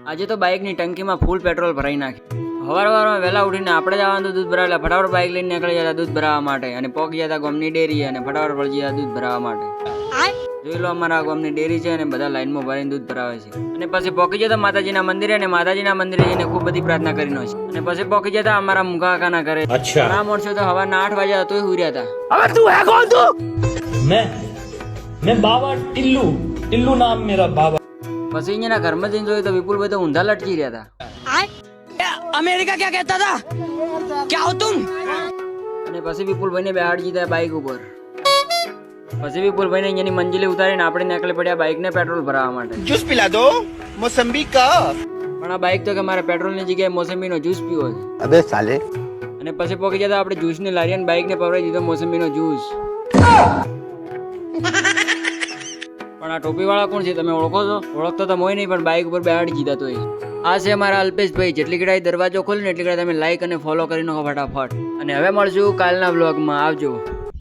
આજે તો બાઇકની ટંકીમાં ફૂલ પેટ્રોલ ભરાઈ નાખ્યું. સવારમાં વહેલા ઉઠીને આપણે જવાનું દૂધ ભરાવા, એટલે ફટાફટ બાઇક લઈને નીકળી જતા દૂધ ભરાવા માટે, અને પહોંચી જતા ગામની ડેરી અને ફટાફટ પડી જતા દૂધ ભરાવા માટે. જોઈ લો, અમારા ગામની ડેરી છે અને બધા લાઈનમાં ભરીને દૂધ ભરાવે છે. અને પછી પહોંચી જતા માતાજીના મંદિરે, અને માતાજીના મંદિરે જઈને ખૂબ બધી પ્રાર્થના કરીને છે. અને પછી પહોંચી જતા અમારા મુખા કાકાના ઘરે. ઘણા માણસો તો સવારના 8 વાગ્યા તોય હુઈ રહ્યા હતા. अबे तू है कौन तू? मैं बाबा टिल्लू नाम मेरा बाबा. પછી અહીંયાના ઘરમાં જઈને જોયું તો વિપુલભાઈ તો ઊંધા લટકી રહ્યા હતા. अमेरिका क्या कहता था? क्या हो तुम? અને પછી વિપુલભાઈને બેહાડી દીધા બાઇક ઉપર. પછી વિપુલભાઈને અહીંયાની મંજિલે ઉતારીને આપણે નીકળી પડ્યા બાઇકને પેટ્રોલ ભરાવા માટે. जूस पिला दो मौसम्बी का. પણ આ બાઇક તો કે મારે પેટ્રોલની જગ્યાએ મોસંબીનો જ્યુસ પીવો છે. अबे साले. અને પછી પહોંચી જતા આપણે જ્યુસની લારી અને બાઇકને પવરાઈ દીધો મોસંબીનો જ્યુસ. પણ આ ટોપીવાળા કોણ છે, તમે ઓળખો છો? ઓળખતો તો મોય નહીં, પણ બાઇક ઉપર બેહાડી દીધા તો એ. આ છે અમારા અલ્પેશભાઈ. જેટલી કડાઈ દરવાજો ખોલીને એટલી કડાઈ તમે લાઈક અને ફોલો કરી નાખો ફટાફટ. અને હવે મળશું કાલના વ્લોગમાં. આવજો.